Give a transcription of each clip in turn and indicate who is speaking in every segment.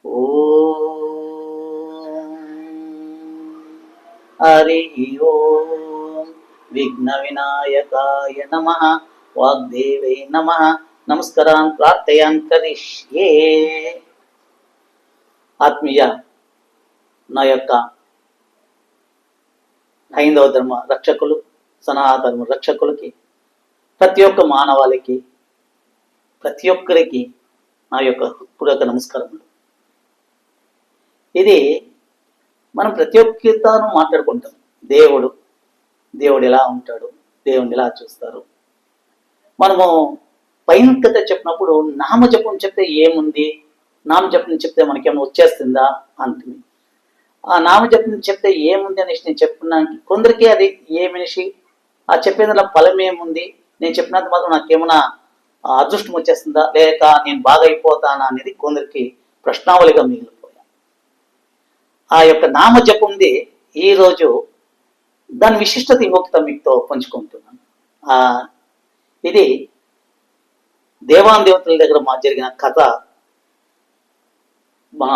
Speaker 1: ఓం హరి ఓం విఘ్న వినాయకాయ నమః వాగ్దేవై నమః నమస్కారాన్ ప్రార్థయాన్ కరిష్యే. ఆత్మీయ నా యొక్క హైందవ ధర్మ రక్షకులు, సనాతన ధర్మ రక్షకులకి, ప్రతి ఒక్క మానవాళికి, ప్రతి ఒక్కరికి నా యొక్క హృదయపూర్వక నమస్కారములు. ఇది మనం ప్రతి ఒక్కరితోనూ మాట్లాడుకుంటాం. దేవుడు ఎలా ఉంటాడు, దేవుడిని ఎలా చూస్తారు. మనము పైన కథ చెప్పినప్పుడు నామజపం చెప్తే ఏముంది, నామజపం చెప్తే మనకేమో వచ్చేస్తుందా అంటుంది. ఆ నామజపం చెప్తే ఏముంది అనేసి నేను చెప్పుకున్నాను. కొందరికి అది ఏ మనిషి ఆ చెప్పేందులో ఫలం ఏముంది, నేను చెప్పినంత మాత్రం నాకేమైనా అదృష్టం వచ్చేస్తుందా, లేక నేను బాగా అయిపోతానా అనేది కొందరికి ప్రశ్నావళిగా మిగిలిపోయా. ఆ యొక్క నామజపంది ఈరోజు దాని విశిష్టత ఇంకొకటి మీతో పంచుకుంటున్నాను. ఇది దేవాన్ దేవతల దగ్గర జరిగిన కథ మన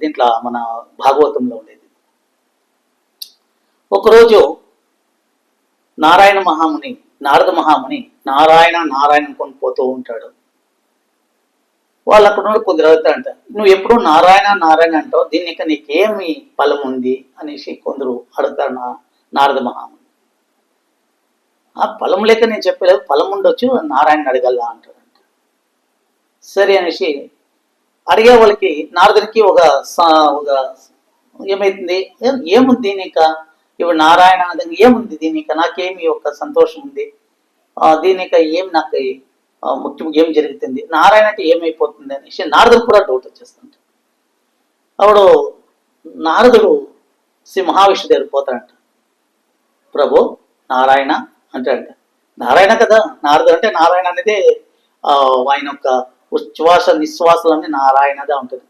Speaker 1: దీంట్లో మన భాగవతంలో ఉండేది. ఒకరోజు నారాయణ మహాముని, నారద మహాముని నారాయణ అనుకొని పోతూ ఉంటాడు. వాళ్ళు అక్కడ కొందరు అడుగుతారంట, నువ్వు ఎప్పుడు నారాయణ అంటావు, దీనికి నీకేమి ఫలం ఉంది అనేసి కొందరు అడుగుతారు నారద మహాముని. ఆ ఫలం లేక నేను చెప్పలేదు, ఫలం ఉండొచ్చు, నారాయణ అడగల్లా అంటాడంట. సరే అనేసి అడిగే వాళ్ళకి నారదునికి ఒక ఏమైతుంది, ఏముంది దీనిక, ఇప్పుడు నారాయణ ఏముంది దీనిక, నాకేమి ఒక సంతోషం ఉంది, దీనిక ఏం నాకు ముఖ్యం ఏం జరుగుతుంది, నారాయణ అంటే ఏమైపోతుంది అనేసి నారదుడు కూడా డౌట్ వచ్చేస్తుంట. అప్పుడు నారదుడు శ్రీ మహావిష్ణు దగ్గర పోతాడంట. ప్రభు నారాయణ అంటాడంట. నారాయణ కదా, నారదుడు అంటే నారాయణ అనేది ఆయన యొక్క ఉచ్ఛ్వాస నిశ్వాసాలన్నీ నారాయణగా ఉంటుంది.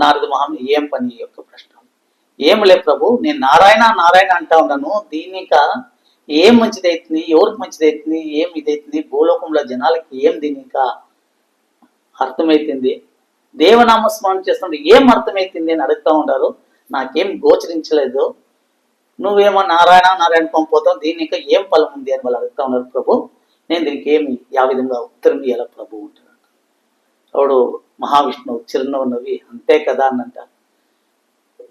Speaker 1: నారద మహాముని ఏం పని యొక్క ప్రశ్న, ఏం లే ప్రభు, నేను నారాయణ అంటా ఉన్నాను, దీనిక ఏం మంచిది అవుతుంది, ఎవరికి మంచిది అవుతుంది, ఏం ఇదవుతుంది, భూలోకంలో జనాలకి ఏం దీనిక అర్థమవుతుంది, దేవనామస్మరణ చేస్తుంటే ఏం అర్థమవుతుంది అని అడుగుతూ ఉంటారు. నాకేం గోచరించలేదు, నువ్వేమో నారాయణ పంపుతావు, దీనిక ఏం ఫలం ఉంది అని వాళ్ళు అడుగుతూ ఉన్నారు. ప్రభు నేను దీనికి ఏమి విధంగా ఉత్తరం ఇయ్యాల ప్రభు అంటాడు. అప్పుడు మహావిష్ణువు చిరునవ్వు నవ్వి అంతే కదా అన్నంట.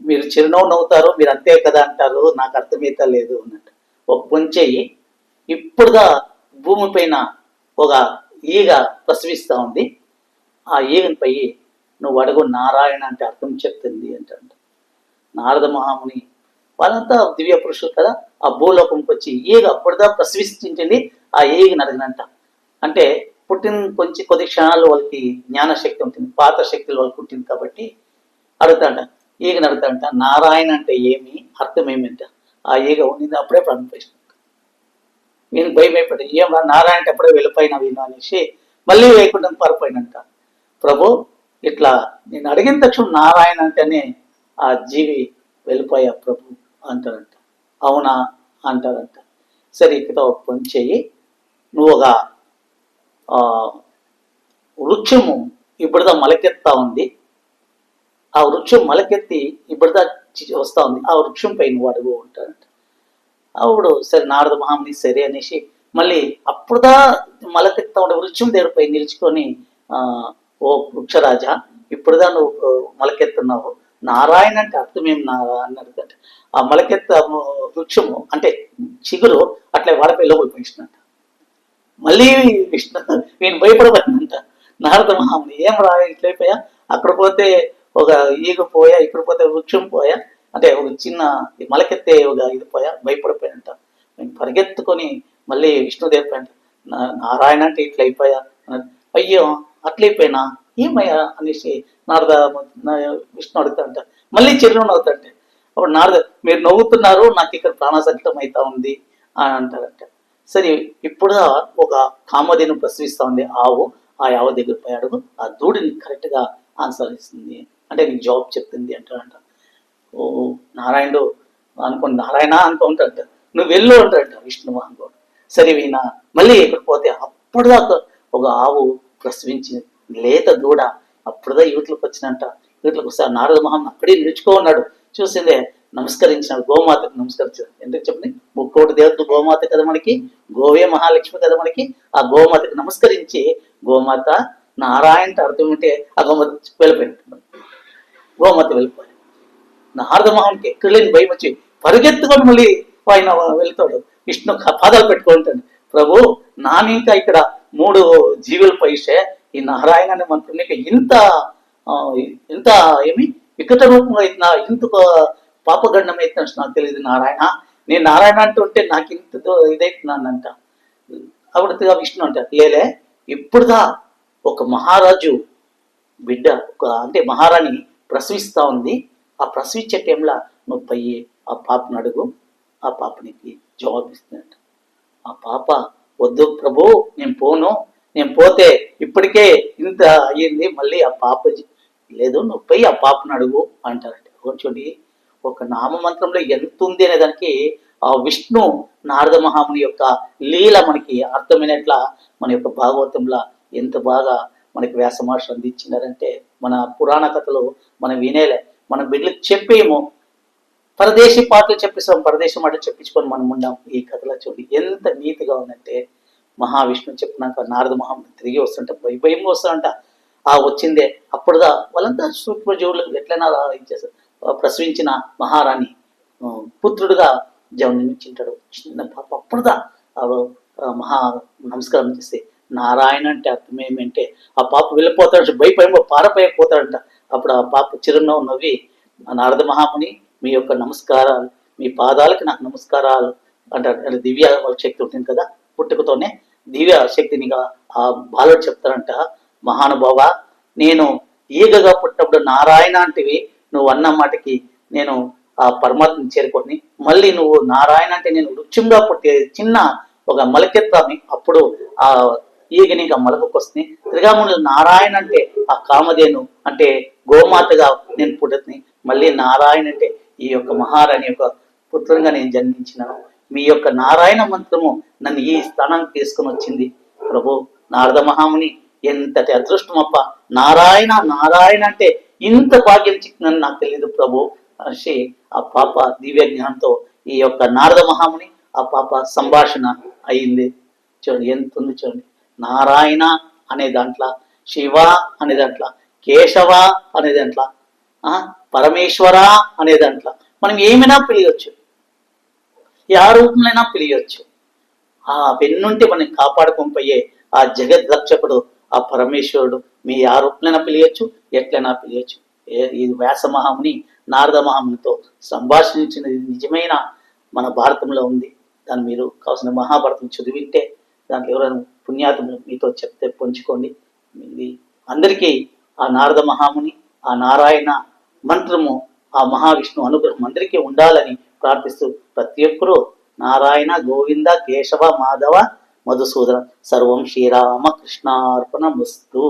Speaker 1: మీరు చిరునవ్వు నవ్వుతారు, మీరు అంతే కదా అంటారు, నాకు అర్థమైతే లేదు అన్నట్టు. ఒక పొంచెయ్యి ఇప్పుడుగా భూమి పైన ఒక ఈగ ప్రసవిస్తూ ఉంది, ఆ ఈగనిపై నువ్వు అడుగు నారాయణ అంటే అర్థం చెప్తుంది అంటాడు. నారద మహాముని వాళ్ళంతా దివ్య పురుషులు కదా, ఆ భూలోకంకి వచ్చి ఈగ అప్పుడుదా ప్రసవిస్తుంది, ఆ ఈగని అడిగినంట. అంటే పుట్టిన కొద్ది క్షణాలు వాళ్ళకి జ్ఞానశక్తి ఉంటుంది, పాత శక్తులు వాళ్ళకి పుట్టింది కాబట్టి అడుగుతాంట. ఈగని అడుగుతాంట, నారాయణ అంటే ఏమి, అర్థం ఏమింట. ఆ ఈగ ఉండింది అప్పుడే ప్రారంభించిన. నేను భయమైపడి ఏం నారాయణ అంటే అప్పుడే వెళ్ళిపోయినా విను అనేసి మళ్ళీ వేయకుండా పారిపోయినంట. ప్రభు ఇట్లా నేను అడిగిన తక్షణం నారాయణ అంటేనే ఆ జీవి వెళ్ళిపోయా ప్రభు అంటారంట. అవునా అంటారంట. సరే ఇక్కడ ఒక పని చెయ్యి, నువ్వు ఒక వృక్షము ఇప్పుడుదా మొలకెత్తా ఉంది, ఆ వృక్షం మొలకెత్తి ఇప్పుడుదా వస్తా ఉంది, ఆ వృక్షం పై నువ్వు అడుగు ఉంటాడంట. అప్పుడు సరే నారద మహాముని సరే అనేసి మళ్ళీ అప్పుడుదా మొలకెత్తా ఉండే వృక్షం దగ్గరపై నిలుచుకొని ఓ వృక్షరాజా, ఇప్పుడుదా నువ్వు మొలకెత్తున్నావు, నారాయణ అంటే అర్థం ఏం నారా అని అడుగుతాడు. ఆ మొలకెత్త వృక్షము అంటే చిగురు అట్లా వాడిపై లోపల పెంచినట్ట. మళ్ళీ విష్ణు నేను భయపడబడినంట. నారద మహాముని ఏం రా ఇట్లయిపోయా, అక్కడ పోతే ఒక ఈగ పోయా, ఇక్కడ పోతే వృక్షం పోయా, అంటే ఒక చిన్న మొలకెత్తే ఒక ఇది పోయా, భయపడిపోయానంట. నేను పరిగెత్తుకొని మళ్ళీ విష్ణు దేవపోయానంట. నారాయణ అంటే ఇట్లా అయిపోయా, అయ్యో అట్లయిపోయినా ఏమయ్యా అనేసి నారద విష్ణు అడుగుతాడంట. మళ్ళీ చిరునవ్వు నవ్వుతాడంటే అప్పుడు నారద మీరు నవ్వుతున్నారు, నాకు ఇక్కడ ప్రాణసంకటం అవుతా ఉంది అని అంటారంట. సరే ఇప్పుడు ఒక కామధేను ప్రసవిస్తా ఉంది ఆవు, ఆ ఆవు దగ్గర పోయాడు, ఆ దూడిని కరెక్ట్ గా ఆన్సర్ ఇస్తుంది, అంటే నీకు జవాబు చెప్తుంది అంటాడంట. ఓ నారాయణుడు అనుకోండి, నారాయణ అనుకో ఉంటాడంట. నువ్వు వెళ్ళు అంటాడంట విష్ణువు అనుకో. సరే వీణ మళ్ళీ ఇక్కడ పోతే అప్పుడుదాకా ఒక ఆవు ప్రసవించి లేత దూడ అప్పుడుదా యూట్లోకి వచ్చినంట. యూట్లోకి వస్తే నారద మహాముని అక్కడే నిలుచుకో ఉన్నాడు. చూసిందే నమస్కరించినాడు, గోమాతకు నమస్కరించాడు. ఎందుకు చెప్పండి, ముక్కోటి దేవతలు గోమాత కదా మనకి, గోవే మహాలక్ష్మి కదా మనకి. ఆ గోమాతకు నమస్కరించి, గోమాత నారాయణ అర్థం ఉంటే ఆ గోమాత వెళ్ళిపోయింది. గోమాత వెళ్ళిపోయింది. నారద మహామునికి ఎక్కడలేని భయం వచ్చి పరిగెత్తుకొని మళ్ళీ ఆయన వెళ్తాడు. విష్ణు పాదాలు పెట్టుకుంటాడు. ప్రభు నానింకా ఇక్కడ 3 జీవుల పైసే ఈ నారాయణ అనే మంత్రం ఇంత ఇంత ఏమి వికట రూపంగా అవుతున్నా, ఇంత పాపగండం అవుతున్నా నాకు తెలియదు నారాయణ. నేను నారాయణ అంటుంటే నాకు ఇంత ఇదవుతున్నానంట. అప్పుడు విష్ణు అంటారు, లేలే ఇప్పుడుదా ఒక మహారాజు బిడ్డ అంటే మహారాణి ప్రసవిస్తా ఉంది. ఆ ప్రసవించే టైంలో నువ్వు పోయి ఆ పాపను అడుగు, ఆ పాప నీకు జవాబిస్తుందంట. ఆ పాప వద్దు ప్రభు నేను పోను, నేను పోతే ఇప్పటికే ఇంత అయ్యింది, మళ్ళీ ఆ పాప లేదు నువ్వు పోయి ఆ పాపను అడుగు అంటారంట. చూడండి, ఒక నామమంత్రంలో ఎంత ఉంది అనే దానికి ఆ విష్ణు నారద మహాముని యొక్క లీల మనకి అర్థమైనట్ల మన యొక్క భాగవతంలో ఎంత బాగా మనకి వ్యాసమహర్షి అందించినారంటే, మన పురాణ కథలు మనం వినేలే, మన బిడ్డలకు చెప్పేమో. పరదేశీ పాటలు చెప్పిస్తాం, పరదేశీ మాటలు చెప్పించుకొని మనం ఉన్నాం. ఈ కథలో చూడండి ఎంత నీతిగా ఉందంటే, మహావిష్ణు చెప్పినాక నారద మహాముని తిరిగి వస్తుంట భయంగా వస్తాడంట. ఆ వచ్చిందే అప్పుడుదా వాళ్ళంతా సూక్ష్మజీవులు ఎట్లయినా ఇచ్చేస్తారు. ప్రసవించిన మహారాణి పుత్రుడుగా జన్మించింటాడు చిన్న పాప. అప్పుడుదా మహా నమస్కారం చేస్తే నారాయణ అంటే అర్థం ఏమంటే ఆ పాప వెళ్ళిపోతాడు, భయపడి పారపోయిపోతాడంట. అప్పుడు ఆ పాప చిరునవ్వు నవ్వి, నారద మహాముని మీ యొక్క నమస్కారాలు, మీ పాదాలకు నాకు నమస్కారాలు అంటారు. దివ్య శక్తి ఉంటుంది కదా, పుట్టుకతోనే దివ్య శక్తినిగా ఆ బాలుడు చెప్తారంట, మహానుభావ నేను ఈగగా పుట్టినప్పుడు నారాయణ అంటివి, నువ్వు అన్న మాటకి నేను ఆ పరమాత్మని చేరుకొని, మళ్ళీ నువ్వు నారాయణ అంటే నేను వృక్షంగా పుట్టే చిన్న ఒక మొలకెత్తామి, అప్పుడు ఆ ఈగని ఇంకా మొలకొస్తుంది. త్రిగాములు నారాయణ అంటే ఆ కామధేను అంటే గోమాతగా నేను పుట్టుని, మళ్ళీ నారాయణ అంటే ఈ యొక్క మహారాణి యొక్క పుత్రంగా నేను జన్మించినాను. మీ యొక్క నారాయణ మంత్రము నన్ను ఈ స్థానానికి తీసుకుని వచ్చింది ప్రభు. నారద మహాముని ఎంతటి అదృష్టమప్ప, నారాయణ నారాయణ అంటే ఇంత భాగ్యం చిక్కినని నాకు తెలియదు ప్రభు అని ఆ పాప దివ్య జ్ఞానంతో ఈ యొక్క నారద మహాముని ఆ పాప సంభాషణ అయింది. చూడండి ఎంత ఉంది చూడండి. నారాయణ అనే దాంట్లో, శివ అనే దాంట్లో, కేశవ అనే దాంట్లో, పరమేశ్వర అనే దాంట్లో మనం ఏమైనా పిలియొచ్చు, ఏ రూపంలోనైనా పిలియొచ్చు. ఆ వెన్నుంటే మనం కాపాడుకొని పోయే ఆ జగద్రక్షకుడు ఆ పరమేశ్వరుడు మీ ఆ రూపంలోనైనా పిలియొచ్చు, ఎట్లైనా పిలియొచ్చు. ఇది వ్యాస మహాముని నారద మహామునితో సంభాషించినది నిజమైన మన భారతంలో ఉంది. దాన్ని మీరు కావాల్సిన మహాభారతం చదివింటే దాంట్లో ఎవరైనా పుణ్యాత్ములు మీతో చెప్తే పంచుకోండి. ఇది అందరికీ ఆ నారద మహాముని ఆ నారాయణ మంత్రము ఆ మహావిష్ణు అనుగ్రహం అందరికీ ఉండాలని ప్రార్థిస్తూ ప్రతి ఒక్కరూ నారాయణ గోవింద కేశవ మాధవ మధుసూదన సర్వం శ్రీరామ కృష్ణార్పణమస్తు.